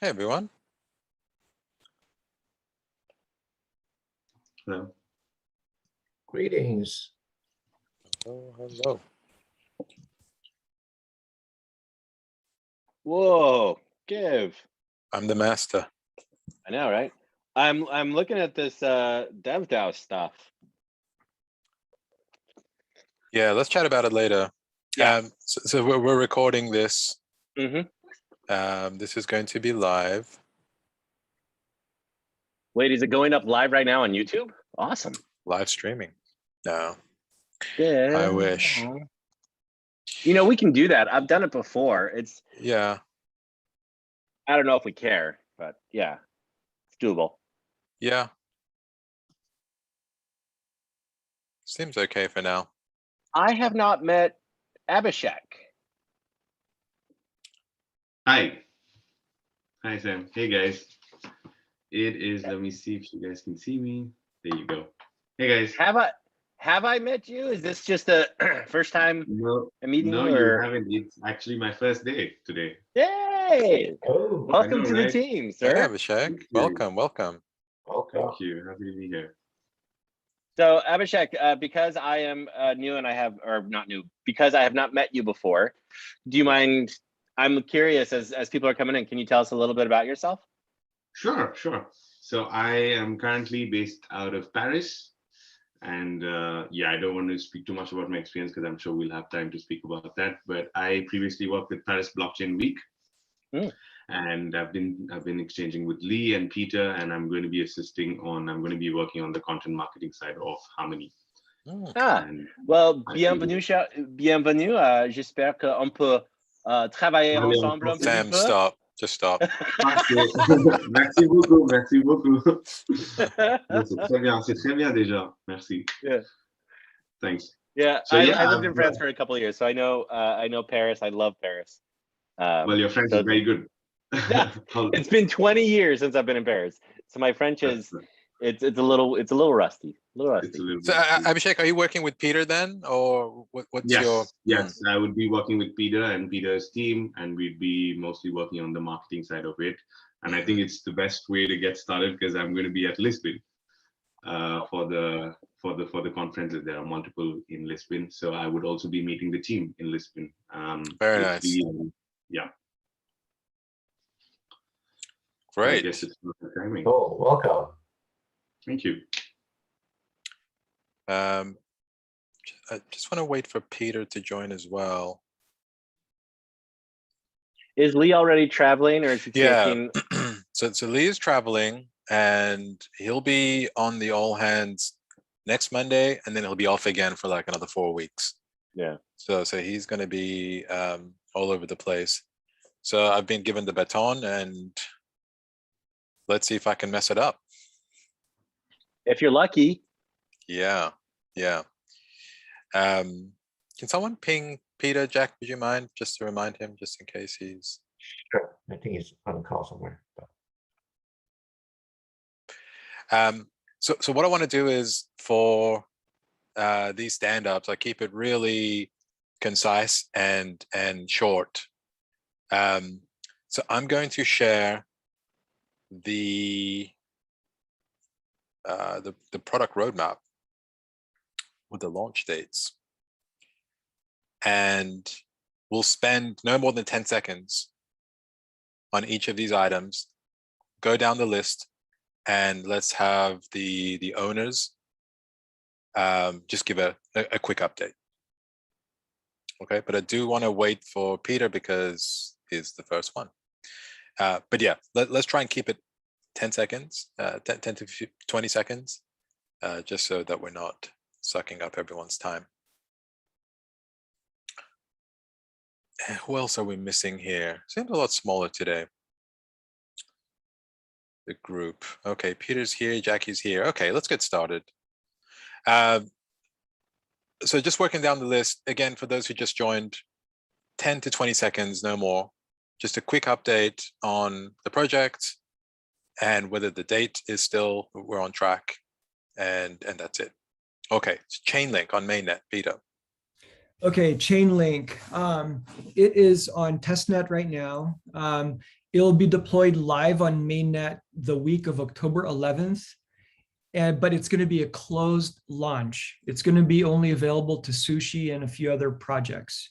Hey everyone. Hello. Greetings. Oh, hello. Whoa, give. I'm the master. I know, right? I'm looking at this DevDAO stuff. Yeah, let's chat about it later. Yeah. So we're recording this. Mm-hmm. This is going to be live. Wait, is it going up live right now on YouTube? Awesome. Live streaming. No, Yeah. I wish. You know, we can do that. I've done it before. Yeah, I don't know if we care, but yeah, it's doable. yeah. Seems okay for now. I have not met Abhishek. Hi. Hi, Sam. Hey, guys. It is, let me see if you guys can see me. There you go. Hey, guys. Have I met you? Is this just a first time No, meeting no, you? you haven't. It's actually my first day today. Yay! Oh, Welcome know, to right? the team, Hey, sir. Abhishek. Thank you. Welcome. welcome. Thank you. Happy to be here. So Abhishek, because I am new and because I have not met you before, do you mind, I'm curious as people are coming in, can you tell us a little bit about yourself? Sure. So I am currently based out of Paris. And yeah, I don't want to speak too much about my experience because I'm sure we'll have time to speak about that. But I previously worked with Paris Blockchain Week. And I've been exchanging with Lee and Peter, and I'm going to be working on the content marketing side of Harmony. Well, bienvenue, j'espère qu'on peut travailler ensemble un petit Sam, peu. stop. Just stop. Merci beaucoup. C'est très bien déjà. Merci. Yeah. Thanks. Yeah, So, I lived in France for a couple of years, so I know Paris. I love Paris. Well, your French is very good. Yeah, it's been 20 years since I've been in Paris, so my French is it's a little rusty. So Abhishek, are you working with Peter then, or what's your? Yes, I would be working with Peter and Peter's team, and we'd be mostly working on the marketing side of it. And I think it's the best way to get started because I'm going to be at Lisbon for the conferences. There are multiple in Lisbon, so I would also be meeting the team in Lisbon. Very nice. Yeah. Great. I guess it's perfect timing. Oh, welcome. Thank you. I just want to wait for Peter to join as well. Is Lee already traveling, or is he taking? So Lee is traveling, and he'll be on the all hands next Monday, and then he'll be off again for like another 4 weeks. Yeah. So he's going to be all over the place. So I've been given the baton, and let's see if I can mess it up. If you're lucky. Yeah. Can someone ping Peter? Jack, would you mind, just to remind him, just in case he's? Sure. I think he's on a call somewhere. So what I want to do is for these stand-ups, I keep it really concise and short. So I'm going to share the product roadmap with the launch dates, and we'll spend no more than 10 seconds on each of these items, go down the list, and let's have the owners just give a quick update. Okay, but I do want to wait for Peter because he's the first one. But yeah, let's try and keep it 10 seconds, 10 to 20 seconds, just so that we're not sucking up everyone's time. Who else are we missing here? Seems a lot smaller today. The group. Okay, Peter's here, Jackie's here. Okay, let's get started. So just working down the list, again, for those who just joined, 10 to 20 seconds, no more. Just a quick update on the project and whether the date is still, we're on track, and that's it. Okay, Chainlink on mainnet, Peter. Okay, Chainlink. It is on testnet right now. It'll be deployed live on mainnet the week of October 11th. But it's going to be a closed launch. It's going to be only available to Sushi and a few other projects.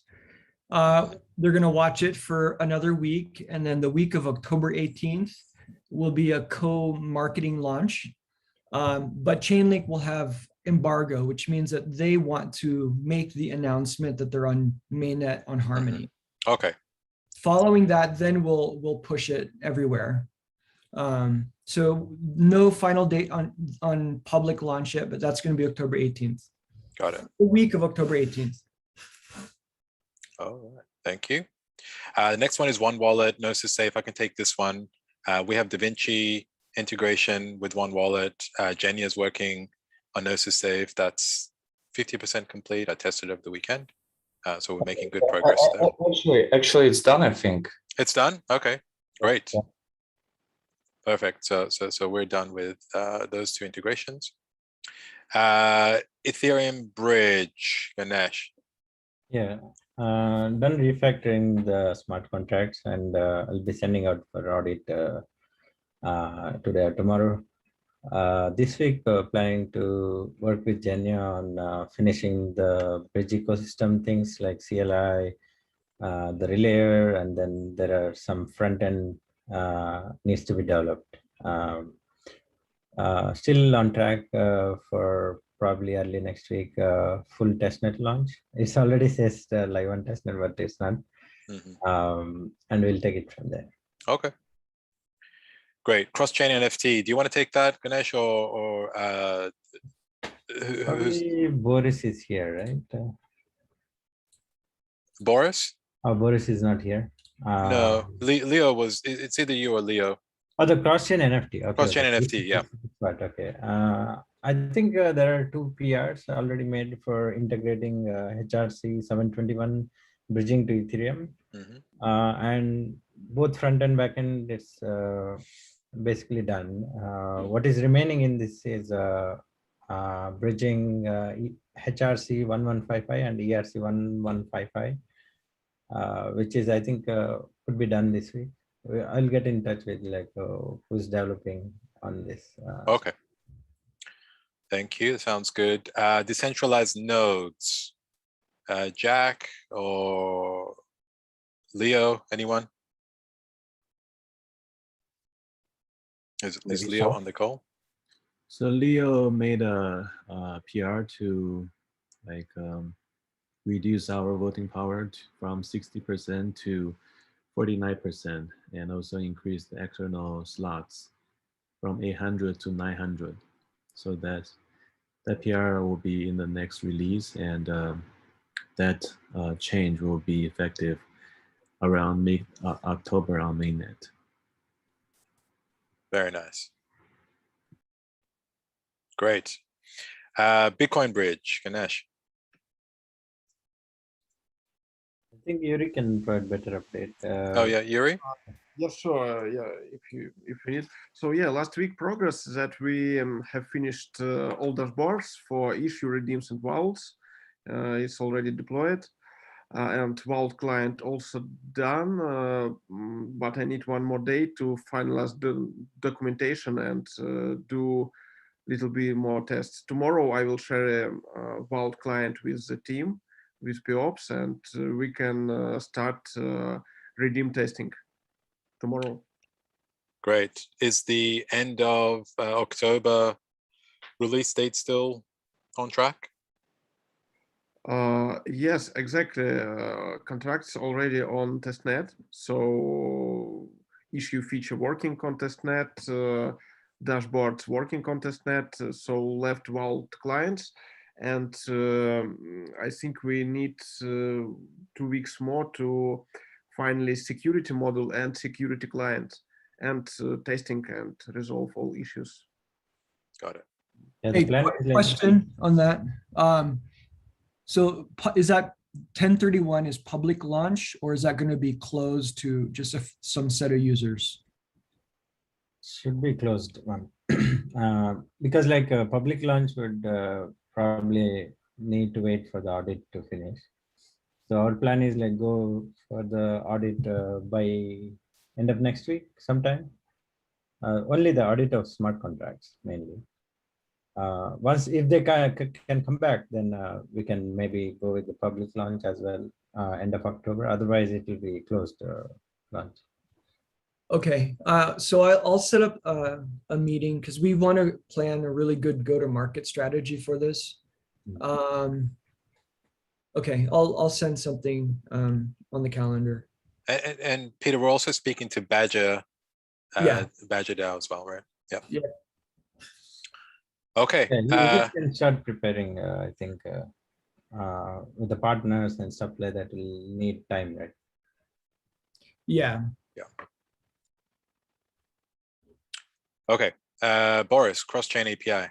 They're going to watch it for another week. And then the week of October 18th will be a co-marketing launch. But Chainlink will have embargo, which means that they want to make the announcement that they're on mainnet on Harmony. Okay. Following that, then we'll push it everywhere. So no final date on public launch yet, but that's going to be October 18th. Got it. The week of October 18th. All right. Thank you. The next one is One Wallet, Gnosis Safe. I can take this one. We have DaVinci integration with One Wallet. Jenny is working on Gnosis Safe. That's 50% complete. I tested over the weekend. So we're making good progress there. Actually, it's done, I think. It's done? Okay, great. Yeah. Perfect. So we're done with those two integrations. Ethereum Bridge, Ganesh. Yeah, done refactoring the smart contracts, and I'll be sending out for audit today or tomorrow. This week, planning to work with Jenya on finishing the bridge ecosystem things like CLI, the relayer, and then there are some front end needs to be developed. Still on track for probably early next week, full testnet launch. It's already says live on testnet, but it's not. And we'll take it from there. Okay. Great. Cross-chain NFT. Do you want to take that, Ganesh, or Probably Boris is here, right? Boris? Oh, Boris is not here. No, Leo was. It's either you or Leo. Oh, the cross-chain NFT. Okay, Cross-chain okay. NFT, yeah. Right, okay. I think there are 2 PRs already made for integrating HRC 721 bridging to Ethereum. And both front and back end is basically done. What is remaining in this is bridging HRC 1155 and ERC 1155, which is, I think, could be done this week. I'll get in touch with like who's developing on this. Okay. Thank you. Sounds good. Decentralized nodes. Jack or Leo, anyone? Is Leo on the call? So Leo made a PR to like reduce our voting power from 60% to 49%, and also increase the external slots from 800 to 900. So that PR will be in the next release, and that change will be effective around mid-October on mainnet. Very nice. Great. Bitcoin Bridge, Ganesh. I think Yuri can provide better update. Oh yeah, Yuri. Yes, sure. Yeah, if you need. So yeah, last week progress is that we have finished all dashboards for issue, redeems, and vaults. It's already deployed, and vault client also done. But I need one more day to finalize the documentation and do a little bit more tests. Tomorrow I will share a vault client with the team, with POps, and we can start redeem testing tomorrow. Great. Is the end of October release date still on track? Yes, exactly. Contracts already on testnet. So issue feature working on testnet, dashboards working on testnet. So left vault clients. And I think we need 2 weeks more to finally security model and security client, and testing and resolve all issues. Got it. Yeah, Hey, question on that. So is that 1031 is public launch, or is that going to be closed to just some set of users? Should be closed one. Because like a public launch would probably need to wait for the audit to finish. So our plan is like go for the audit by end of next week sometime. Only the audit of smart contracts mainly. Once if they can come back, then we can maybe go with the public launch as well, end of October. Otherwise, it will be closed launch. Okay, so I'll set up a meeting because we want to plan a really good go-to-market strategy for this. Okay, I'll send something on the calendar. And Peter, we're also speaking to Badger, Yeah. Badger DAO as well, right? Yeah. Yeah. Okay. Yeah, you can start preparing. I think with the partners and stuff like that, will need time, right? Yeah. Okay. Boris, cross-chain API.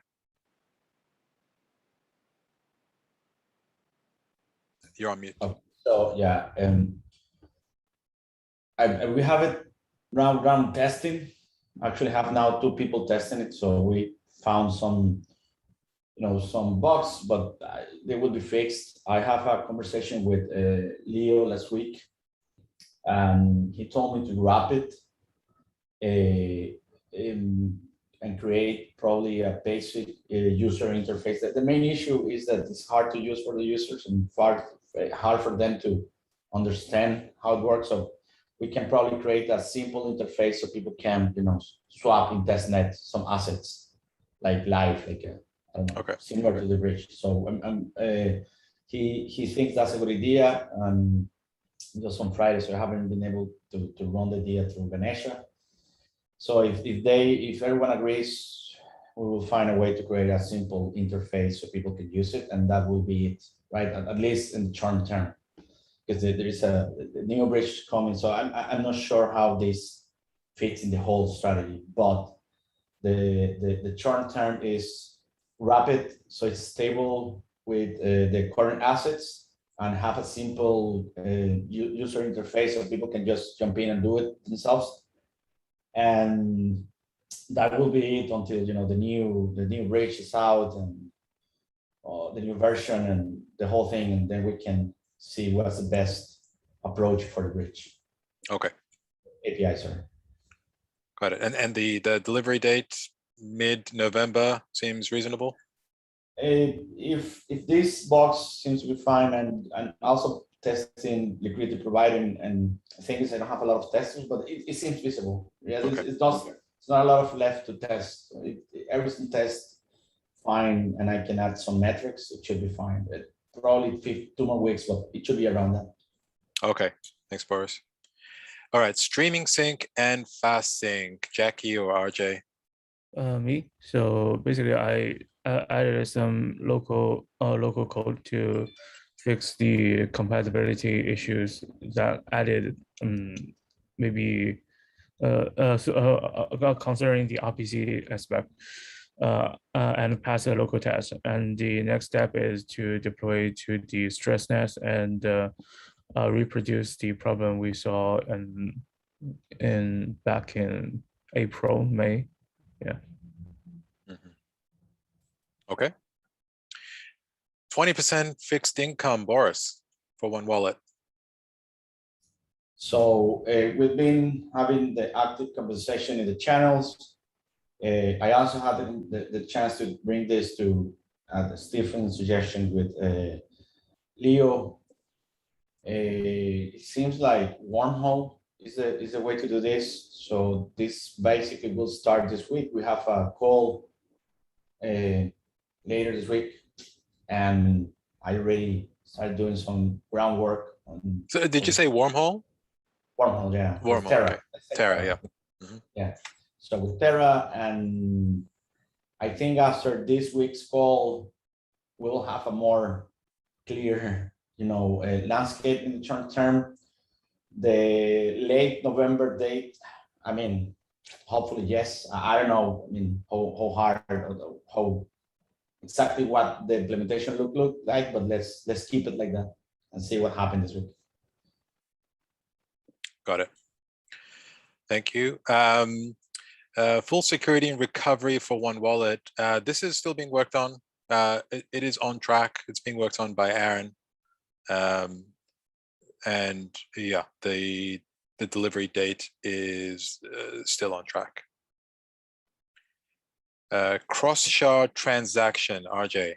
You're on mute. So yeah, we have it round testing. Actually, have now 2 people testing it. So we found some, some bugs, but they will be fixed. I have a conversation with Leo last week, and he told me to wrap it and create probably a basic user interface. The main issue is that it's hard to use for the users and hard for them to understand how it works. So we can probably create a simple interface so people can, swap in testnet some assets like live, like I don't know, Okay. similar to the bridge. So he thinks that's a good idea. Just on Friday, so I haven't been able to run the idea through Ganesha. So if everyone agrees, we will find a way to create a simple interface so people can use it, and that will be it, right? At least in the short term, because there is the new bridge coming. So I'm not sure how this fits in the whole strategy, but the short term is rapid, so it's stable with the current assets, and have a simple user interface so people can just jump in and do it themselves. And that will be it until the new bridge is out and the new version and the whole thing, and then we can see what's the best approach for the bridge. Okay. API, sorry. Got it. And the delivery date, mid-November, seems reasonable? If this box seems to be fine, and also testing liquidity providing, and things, I don't have a lot of testers, but it seems visible. Yeah, Okay. it's not a lot of left to test. Everything tests fine, and I can add some metrics. It should be fine. Probably 2 more weeks, but it should be around that. Okay. Thanks, Boris. All right. Streaming sync and fast sync. Jackie or RJ? Me. So basically, I added some local code to fix the compatibility issues that added maybe considering the RPC aspect and pass a local test. And the next step is to deploy to the stress nest and reproduce the problem we saw back in April, May. Yeah. Okay. 20% fixed income, Boris, for one wallet. So we've been having the active conversation in the channels. I also had the chance to bring this to Stephen's suggestion with Leo. It seems like wormhole is a way to do this. So this basically will start this week. We have a call later this week, and I already started doing some groundwork on. So did you say wormhole? Wormhole, yeah. Wormhole, Terra. okay. Terra, yeah. Yeah. So with Terra, and I think after this week's call, we'll have a more clear, landscape in the short term. The late November date, I mean, hopefully yes. I don't know. I mean, how hard or how exactly what the implementation look like, but let's keep it like that and see what happens this week. Got it. Thank you. Full security and recovery for one wallet. This is still being worked on. It is on track. It's being worked on by Aaron. And yeah, the the delivery date is still on track. Cross-shard transaction, RJ.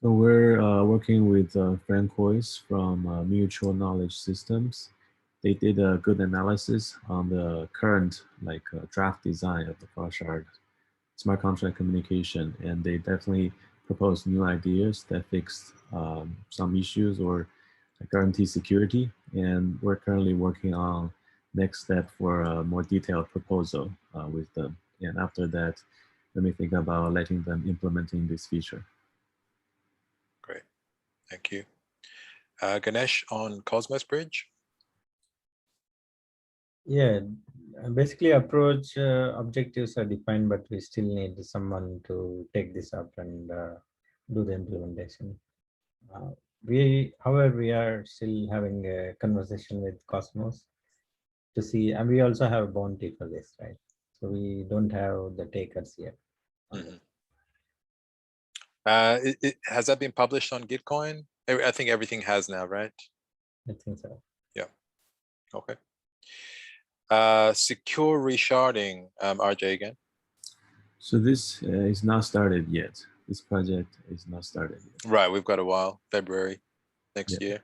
So we're working with Francois from Mutual Knowledge Systems. They did a good analysis on the current draft design of the cross-shard smart contract communication, and they definitely proposed new ideas that fix some issues or guarantee security. And we're currently working on next step for a more detailed proposal with them. And after that, let me think about letting them implementing this feature. Great, thank you. Ganesh, on Cosmos Bridge. Yeah, basically approach objectives are defined, but we still need someone to take this up and do the implementation. However, we are still having a conversation with Cosmos to see, and we also have a bounty for this, right? So we don't have the takers yet. Mm-hmm. Has that been published on Gitcoin? I think everything has now, right? I think so. Yeah. Okay. Secure resharding, RJ again. So this is not started yet. This project is not started yet. Right, we've got a while. February next Yeah. year.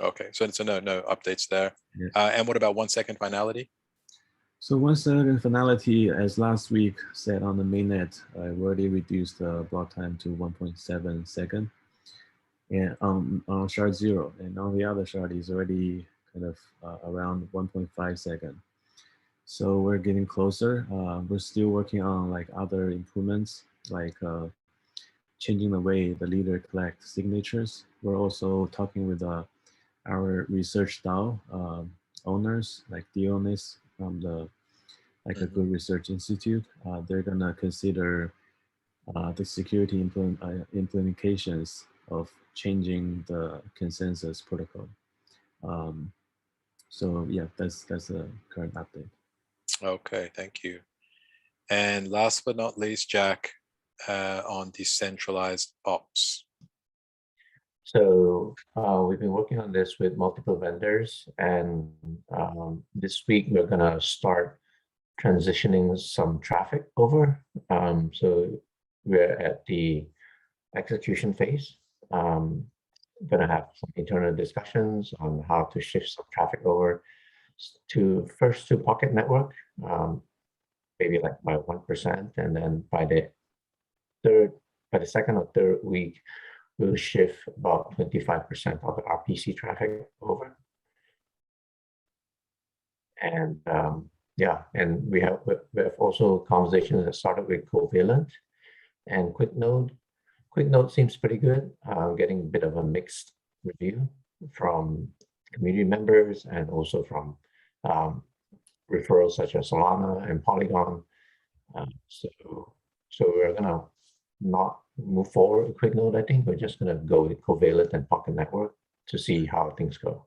Okay, so no updates there. Yeah. And what about 1 second finality? So 1 second finality, as last week said on the mainnet, I've already reduced the block time to 1.7 second, and on shard 0, and on the other shard is already kind of around 1.5 second. So we're getting closer. We're still working on other improvements, changing the way the leader collects signatures. We're also talking with our research DAO owners, like Dionys from the a good research institute. They're gonna consider the security implications of changing the consensus protocol. So yeah, that's the current update. Okay, thank you. And last but not least, Jack, on decentralized ops. So we've been working on this with multiple vendors, and this week we're gonna start transitioning some traffic over. So we're at the execution phase. Gonna have some internal discussions on how to shift some traffic over to Pocket Network, maybe by 1%, and then by the second or third week, we'll shift about 25% of the RPC traffic over. And yeah, and we have also conversations that started with Covalent and QuickNode. QuickNode seems pretty good. Getting a bit of a mixed review from community members and also from referrals such as Solana and Polygon. So we're gonna not move forward with QuickNode. I think we're just gonna go with Covalent and Pocket Network to see how things go.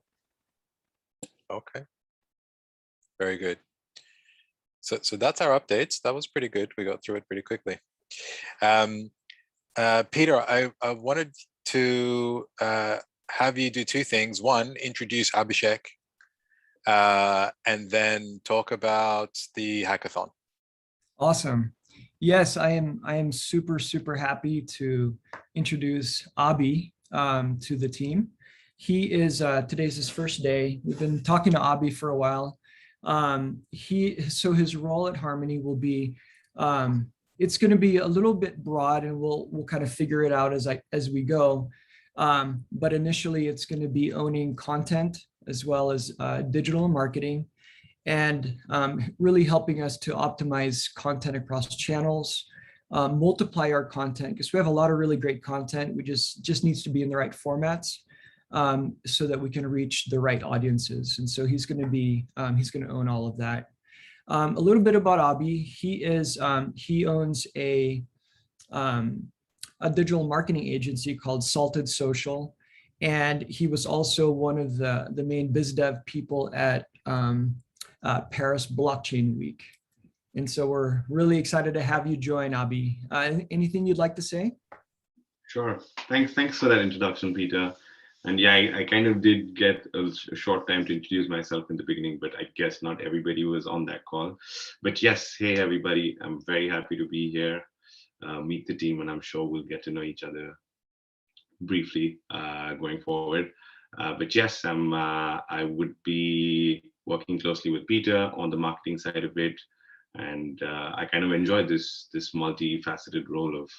Okay, very good. So that's our updates. That was pretty good. We got through it pretty quickly. Peter, I wanted to have you do two things. One, introduce Abhishek, and then talk about the hackathon. Awesome. Yes, I am super happy to introduce Abhi to the team. He is today's his first day. We've been talking to Abhi for a while. So his role at Harmony will be it's going to be a little bit broad, and we'll kind of figure it out as we go. But initially, it's going to be owning content as well as digital marketing, and really helping us to optimize content across channels, multiply our content, because we have a lot of really great content. We just needs to be in the right formats, so that we can reach the right audiences. And so he's going to own all of that. A little bit about Abhi. He owns a digital marketing agency called Salted Social, and he was also one of the main biz dev people at Paris Blockchain Week. And so we're really excited to have you join, Abhi. Anything you'd like to say? Sure. Thanks for that introduction, Peter. And yeah, I kind of did get a short time to introduce myself in the beginning, but I guess not everybody was on that call. But yes, hey everybody, I'm very happy to be here, meet the team, and I'm sure we'll get to know each other briefly going forward. But yes, I would be working closely with Peter on the marketing side of it, and I kind of enjoy this multifaceted role of,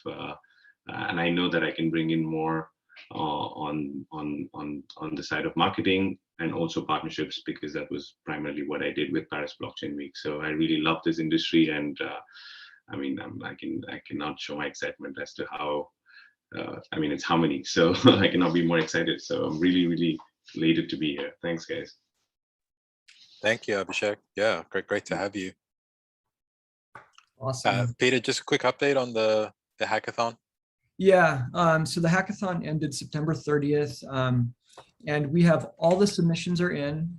and I know that I can bring in more on the side of marketing and also partnerships, because that was primarily what I did with Paris Blockchain Week. So I really love this industry, and I mean, I cannot show my excitement as to how. I mean, it's how many, so I cannot be more excited. So I'm really elated to be here. Thanks, guys. Thank you, Abhishek. Yeah, great to have you. Awesome. Peter, just a quick update on the hackathon. Yeah, so the hackathon ended September 30th, and we have all the submissions are in,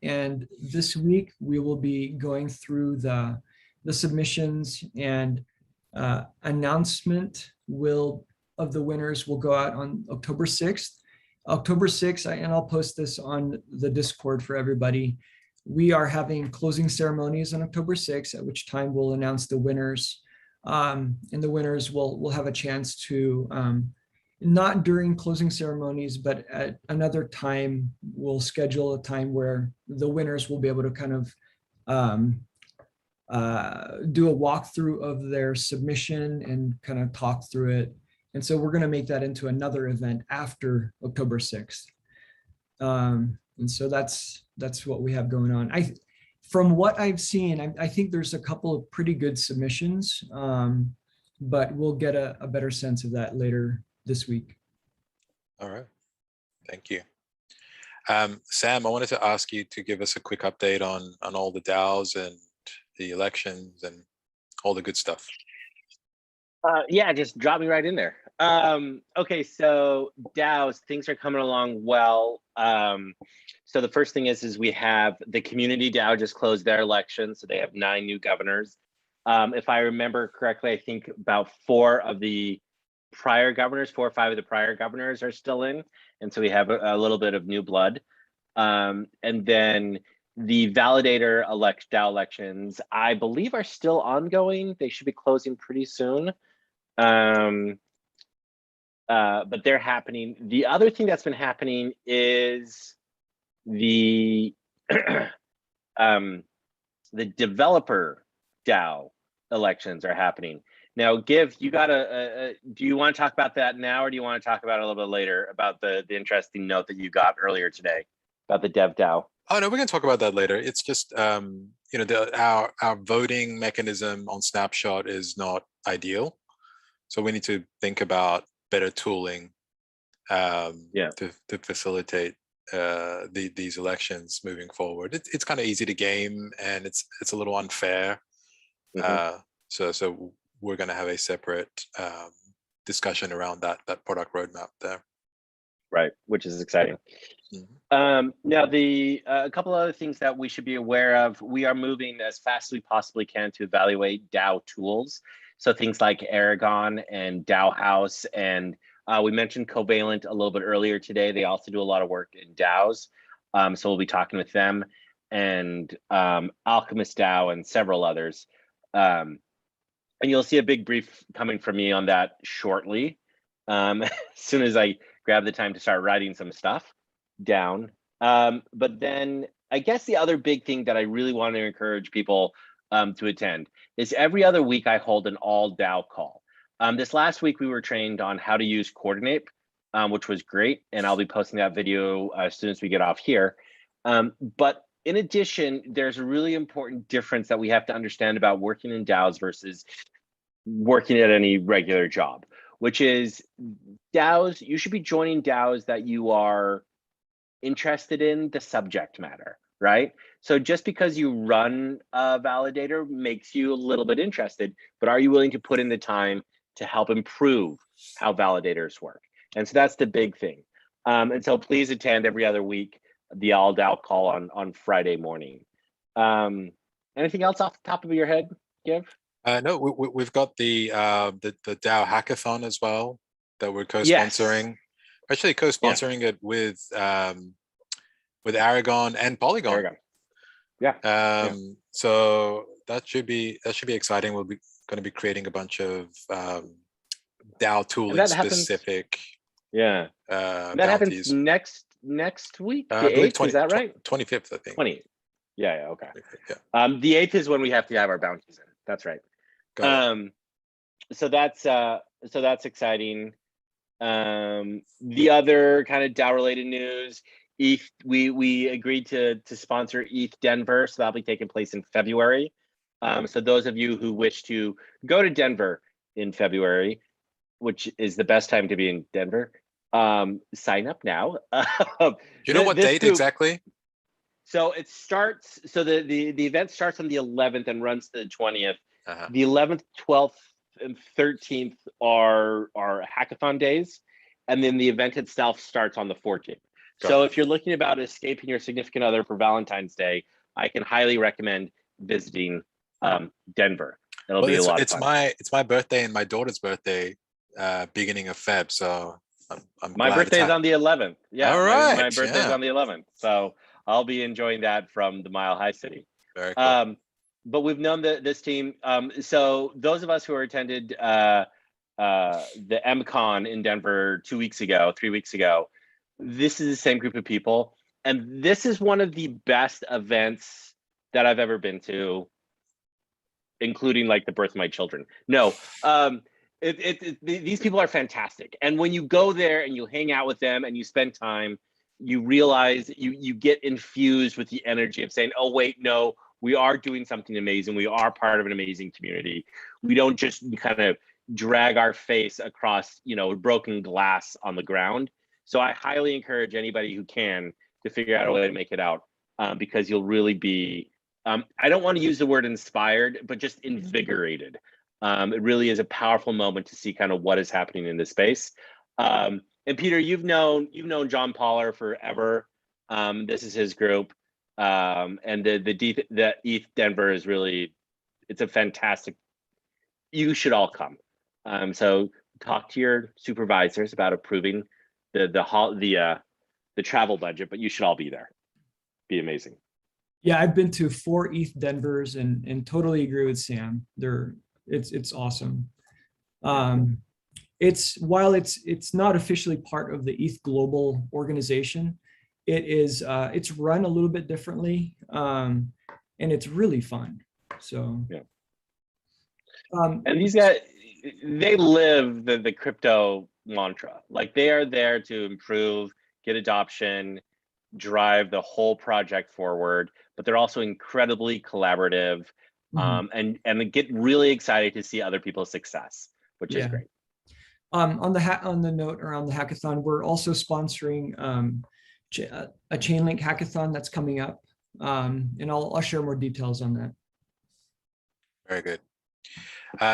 and this week we will be going through the submissions, and announcement of the winners will go out on October 6th. October 6th, and I'll post this on the Discord for everybody. We are having closing ceremonies on October 6th, at which time we'll announce the winners. And the winners will have a chance to, not during closing ceremonies, but at another time, we'll schedule a time where the winners will be able to kind of do a walkthrough of their submission and kind of talk through it. And so we're going to make that into another event after October 6th. And so that's what we have going on. From what I've seen, I think there's a couple of pretty good submissions, but we'll get a better sense of that later this week. All right, thank you. Sam, I wanted to ask you to give us a quick update on all the DAOs and the elections and all the good stuff. Yeah, just drop me right in there. Okay, so DAOs, things are coming along well. So the first thing is we have the community DAO just closed their election, so they have 9 new governors. If I remember correctly, I think about 4 of the prior governors, 4 or 5 of the prior governors are still in, and so we have a little bit of new blood. And then the validator DAO elections, I believe, are still ongoing. They should be closing pretty soon. But they're happening. The other thing that's been happening is the the developer DAO elections are happening now. Give, you got do you want to talk about that now, or do you want to talk about it a little bit later about the interesting note that you got earlier today about the dev DAO? Oh no, we're going to talk about that later. It's just you know, our voting mechanism on Snapshot is not ideal, so we need to think about better tooling to facilitate these elections moving forward. It's kind of easy to game, and it's a little unfair. So we're going to have a separate discussion around that product roadmap there. Right, which is exciting. Now, a couple other things that we should be aware of. We are moving as fast as we possibly can to evaluate DAO tools. So things like Aragon and DAO House, and we mentioned Covalent a little bit earlier today. They also do a lot of work in DAOs. So we'll be talking with them, and Alchemist DAO and several others. And you'll see a big brief coming from me on that shortly, as soon as I grab the time to start writing some stuff down. But then I guess the other big thing that I really want to encourage people to attend is every other week I hold an all DAO call. This last week we were trained on how to use Coordinape, which was great, and I'll be posting that video as soon as we get off here. But in addition, there's a really important difference that we have to understand about working in DAOs versus working at any regular job, which is DAOs, you should be joining DAOs that you are interested in the subject matter, right? So just because you run a validator makes you a little bit interested, but are you willing to put in the time to help improve how validators work? And so that's the big thing. And so please attend every other week the all DAO call on Friday morning. Anything else off the top of your head, Give? No, we've got the DAO hackathon as well that we're co-sponsoring. Actually co-sponsoring it with Aragon and Polygon. Aragon. Yeah. So that should be exciting. We'll be going to be creating a bunch of DAO tooling specific. Yeah. That happens next week. The 8th, is that right? 25th, I think. 20. Yeah. Okay. Yeah. The 8th is when we have to have our bounties in. That's right. So that's exciting. The other kind of DAO related news, ETH, we agreed to sponsor ETH Denver, so that'll be taking place in February. So those of you who wish to go to Denver in February, which is the best time to be in Denver, sign up now. Do you know what date exactly? So it starts, so the event starts on the 11th and runs to the 20th. The 11th, 12th, and 13th are hackathon days, and then the event itself starts on the 14th. So if you're looking about escaping your significant other for Valentine's Day, I can highly recommend visiting Denver. It'll be a lot of fun. It's my birthday and my daughter's birthday, beginning of Feb. So I'm my birthday is on the 11th. Yeah, all right. My birthday is on the 11th. So I'll be enjoying that from the Mile High City. Very cool. But we've known this team. So those of us who attended the MCon in Denver 3 weeks ago, this is the same group of people. And this is one of the best events that I've ever been to, including like the birth of my children. No, these people are fantastic. And when you go there and you hang out with them and you spend time, you realize you get infused with the energy of saying, oh, wait, no, we are doing something amazing. We are part of an amazing community. We don't just kind of drag our face across, broken glass on the ground. So I highly encourage anybody who can to figure out a way to make it out, because you'll really be, I don't want to use the word inspired, but just invigorated. It really is a powerful moment to see kind of what is happening in this space. And Peter, you've known John Poller forever. This is his group. And the ETH Denver is really, it's a fantastic, you should all come. So talk to your supervisors about approving the travel budget, but you should all be there. Be amazing. Yeah, I've been to 4 ETH Denvers and totally agree with Sam. It's awesome. While it's not officially part of the ETH Global organization, it's run a little bit differently, and it's really fun. So yeah. And these guys, they live the crypto mantra. Like, they are there to improve, get adoption, drive the whole project forward, but they're also incredibly collaborative, and get really excited to see other people's success, which is great. On the note around the hackathon, we're also sponsoring a Chainlink hackathon that's coming up, and I'll share more details on that. Very good.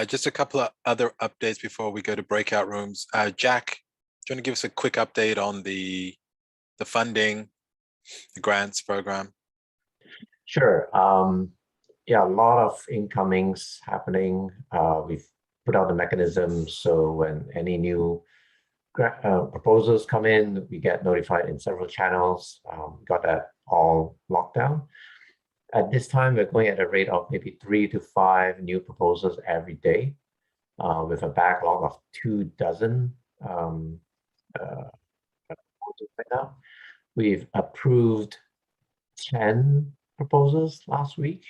Just a couple of other updates before we go to breakout rooms. Jack, do you want to give us a quick update on the funding, the grants program? Sure. Yeah, a lot of incomings happening. We've put out the mechanism so when any new proposals come in, we get notified in several channels. Got that all locked down. At this time, we're going at a rate of maybe 3 to 5 new proposals every day, with a backlog of 24 proposals right now. We've approved 10 proposals last week.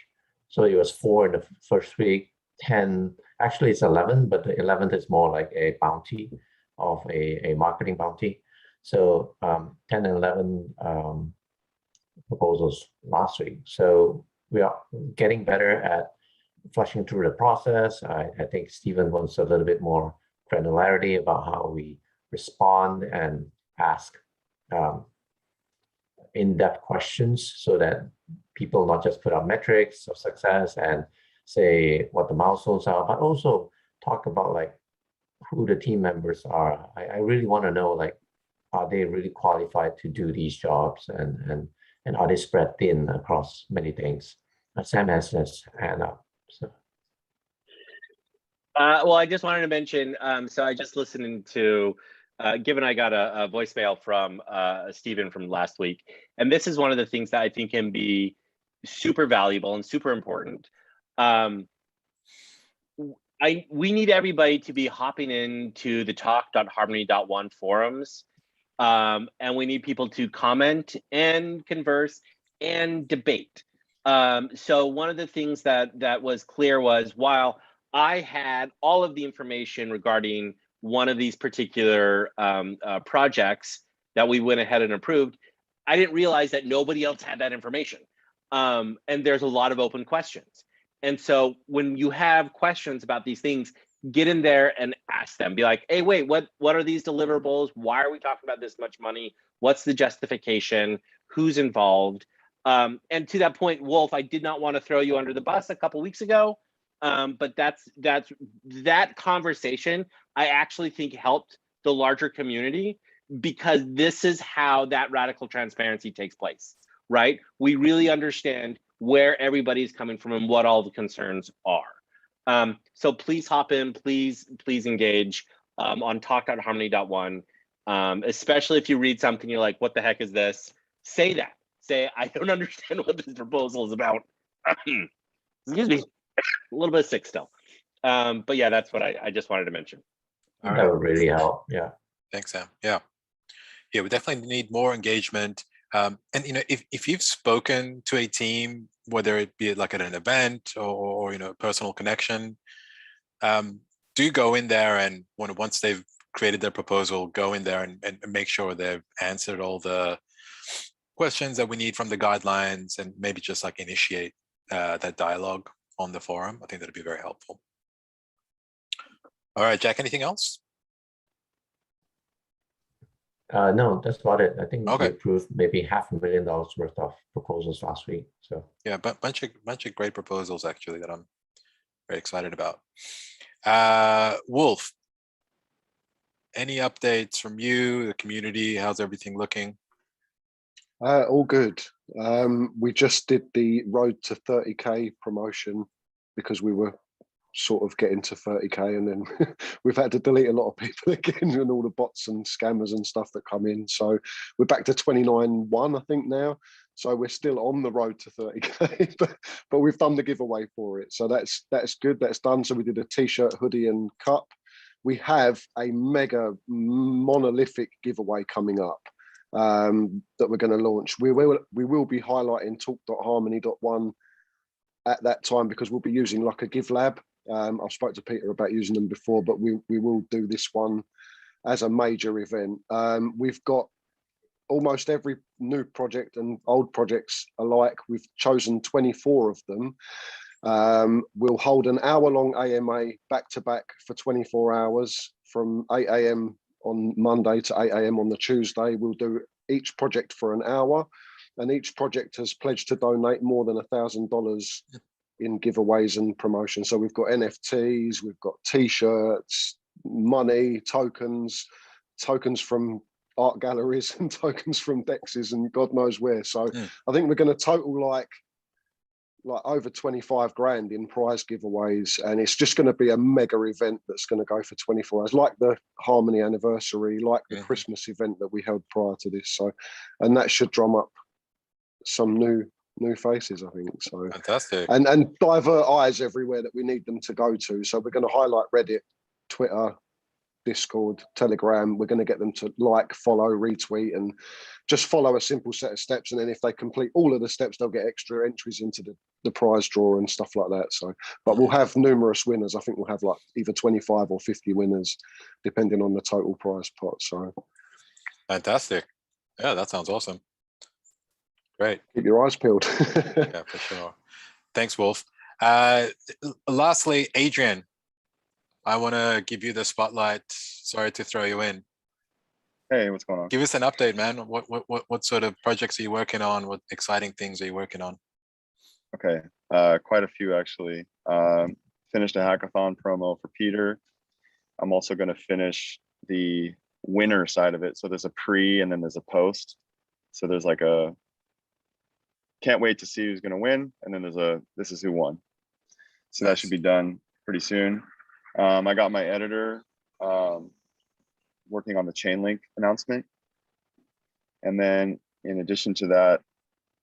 So it was 4 in the first week, 10, actually it's 11, but the 11th is more like a bounty of a marketing bounty. So 10 and 11 proposals last week. So we are getting better at flushing through the process. I think Stephen wants a little bit more granularity about how we respond and ask in-depth questions so that people not just put out metrics of success and say what the milestones are, but also talk about like who the team members are. I really want to know, like, are they really qualified to do these jobs, and are they spread thin across many things? Sam has his hand up. So. Well, I just wanted to mention, so I just listened to given I got a voicemail from Stephen from last week, and this is one of the things that I think can be super valuable and super important. We need everybody to be hopping into the talk.harmony.one forums, and we need people to comment and converse and debate. So one of the things that was clear was, while I had all of the information regarding one of these particular projects that we went ahead and approved, I didn't realize that nobody else had that information. And there's a lot of open questions. And so when you have questions about these things, get in there and ask them. Be like, hey, wait, what are these deliverables? Why are we talking about this much money? What's the justification? Who's involved? And to that point, Wolf, I did not want to throw you under the bus a couple weeks ago, but that conversation I actually think helped the larger community, because this is how that radical transparency takes place, right? We really understand where everybody's coming from and what all the concerns are. So please hop in, please engage on talk.harmony.one, especially if you read something, you're like, what the heck is this? Say that. Say, I don't understand what this proposal is about. Excuse me, a little bit sick still. But yeah, that's what I just wanted to mention. That would really help. Yeah. Thanks, Sam. Yeah, we definitely need more engagement. And if you've spoken to a team, whether it be like at an event or personal connection, do go in there and once they've created their proposal, go in there and make sure they've answered all the questions that we need from the guidelines, and maybe just like initiate that dialogue on the forum. I think that'd be very helpful. All right, Jack, anything else? No, that's about it. I think Okay. we approved maybe $500,000 worth of proposals last week. So Yeah, but bunch of great proposals actually that I'm very excited about. Wolf, any updates from you, the community? How's everything looking? All good. We just did the Road to 30K promotion because we were sort of getting to 30K, and then we've had to delete a lot of people again, and all the bots and scammers and stuff that come in. So we're back to 29.1, I think now. So we're still on the road to 30K, but we've done the giveaway for it. So that's good. That's done. So we did a t-shirt, hoodie, and cup. We have a mega monolithic giveaway coming up that we're going to launch. We will be highlighting talk.harmony.one at that time, because we'll be using like a give lab. I've spoke to Peter about using them before, but we will do this one as a major event. We've got almost every new project and old projects alike. We've chosen 24 of them. We'll hold an hour-long AMA back-to-back for 24 hours from 8 AM on Monday to 8 AM on the Tuesday. We'll do each project for an hour, and each project has pledged to donate more than $1,000 in giveaways and promotion. So we've got NFTs, we've got t-shirts, money, tokens from art galleries, and tokens from Dexes, and God knows where. So I think we're going to total like over 25 grand in prize giveaways, and it's just going to be a mega event that's going to go for 24 hours, like the Harmony anniversary, like the Christmas event that we held prior to this. So, and that should drum up some new faces, I think. So fantastic. And divert eyes everywhere that we need them to go to. So we're going to highlight Reddit, Twitter, Discord, Telegram. We're going to get them to like, follow, retweet, and just follow a simple set of steps. And then if they complete all of the steps, they'll get extra entries into the prize draw and stuff like that. So, but we'll have numerous winners. I think we'll have like either 25 or 50 winners, depending on the total prize pot. So fantastic. Yeah, that sounds awesome. Great. Keep your eyes peeled. Yeah, for sure. Thanks, Wolf. Lastly, Adrian, I want to give you the spotlight. Sorry to throw you in. Hey, what's going on? Give us an update, man. What sort of projects are you working on? What exciting things are you working on? Okay, quite a few actually. Finished a hackathon promo for Peter. I'm also going to finish the winner side of it. So there's a pre and then there's a post. So there's like a can't wait to see who's going to win, and then there's a this is who won. So that should be done pretty soon. I got my editor working on the Chainlink announcement. And then in addition to that,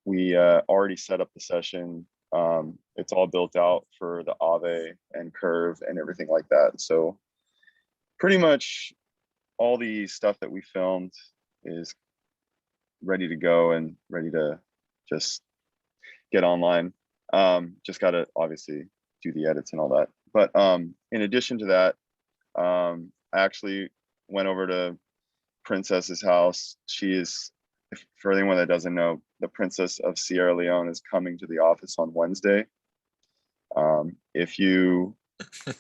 we already set up the session. It's all built out for the Aave and Curve and everything like that. So pretty much all the stuff that we filmed is ready to go and ready to just get online. Just got to obviously do the edits and all that. But in addition to that, I actually went over to Princess's house. She is, for anyone that doesn't know, the Princess of Sierra Leone is coming to the office on Wednesday. If you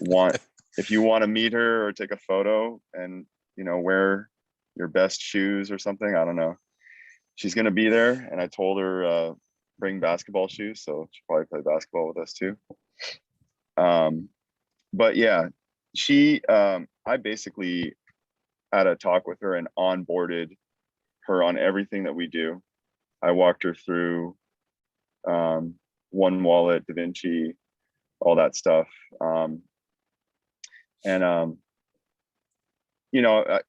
want to meet her or take a photo and, you know, wear your best shoes or something, I don't know, she's going to be there. And I told her bring basketball shoes, so she'll probably play basketball with us too. But yeah, I basically had a talk with her and onboarded her on everything that we do. I walked her through One Wallet, DaVinci, all that stuff. You know,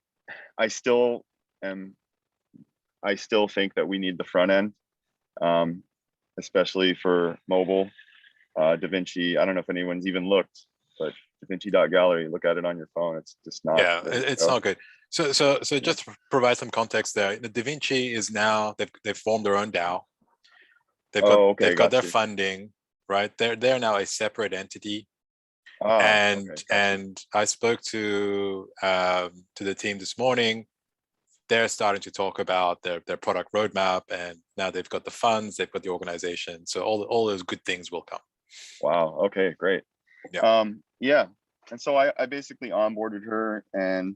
I still think that we need the front end, especially for mobile. DaVinci, I don't know if anyone's even looked, but DaVinci.gallery, look at it on your phone. It's just not. Yeah, it's not good. So just to provide some context there, the DaVinci is now, they've formed their own DAO. They've got their funding, right? They're now a separate entity. And I spoke to the team this morning. They're starting to talk about their product roadmap, and now they've got the funds, they've got the organization. So all those good things will come. Wow. Okay, great. Yeah. And so I basically onboarded her, and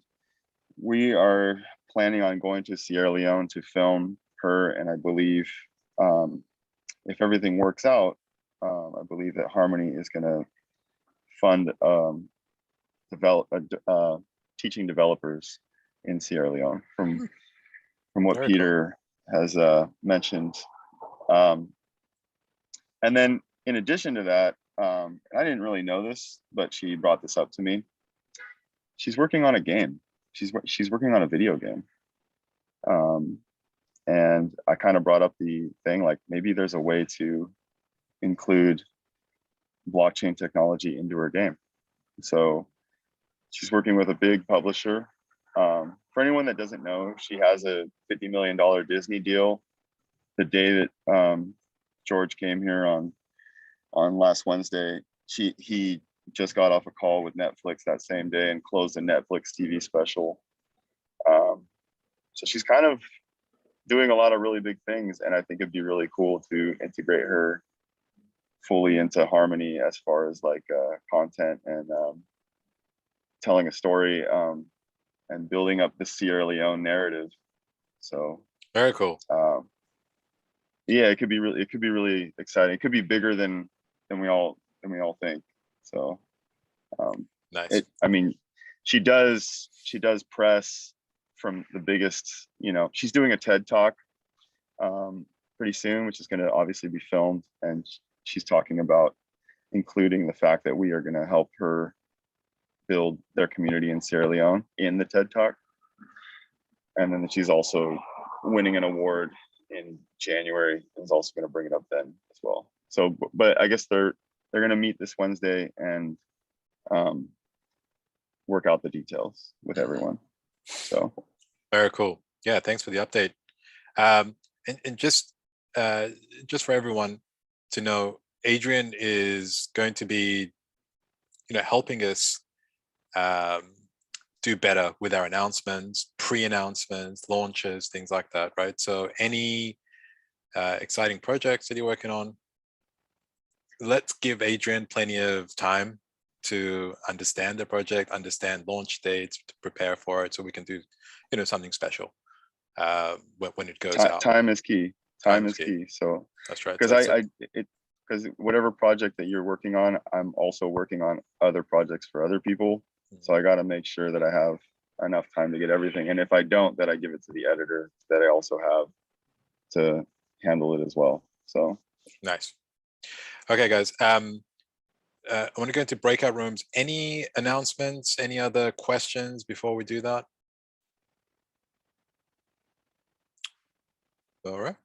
we are planning on going to Sierra Leone to film her. And I believe if everything works out, I believe that Harmony is going to fund teaching developers in Sierra Leone from what Very Peter has mentioned. And then in addition to that, I didn't really know this, but she brought this up to me. She's working on a game. She's working on a video game. And I kind of brought up the thing, like maybe there's a way to include blockchain technology into her game. So she's working with a big publisher. For anyone that doesn't know, she has a $50 million Disney deal. The day that George came here on last Wednesday, he just got off a call with Netflix that same day and closed a Netflix TV special. So she's kind of doing a lot of really big things, and I think it'd be really cool to integrate her fully into Harmony as far as like content and telling a story and building up the Sierra Leone narrative. So very cool. Yeah, it could be really exciting. It could be bigger than we all think. So nice. I mean, she does press from the biggest, you know, she's doing a TED Talk pretty soon, which is going to obviously be filmed, and she's talking about including the fact that we are going to help her build their community in Sierra Leone in the TED Talk. And then she's also winning an award in January and is also going to bring it up then as well. So, but I guess they're going to meet this Wednesday and work out the details with everyone. So very cool. Yeah, thanks for the update. And just for everyone to know, Adrian is going to be, you know, helping us do better with our announcements, pre-announcements, launches, things like that, right? So any exciting projects that you're working on, let's give Adrian plenty of time to understand the project, understand launch dates, to prepare for it, so we can do, you know, something special when it goes out. Time is key. Time is key. So that's right. Because whatever project that you're working on, I'm also working on other projects for other people. So I got to make sure that I have enough time to get everything. And if I don't, that I give it to the editor that I also have to handle it as well. So nice. Okay, guys. I want to go into breakout rooms. Any announcements? Any other questions before we do that? All right.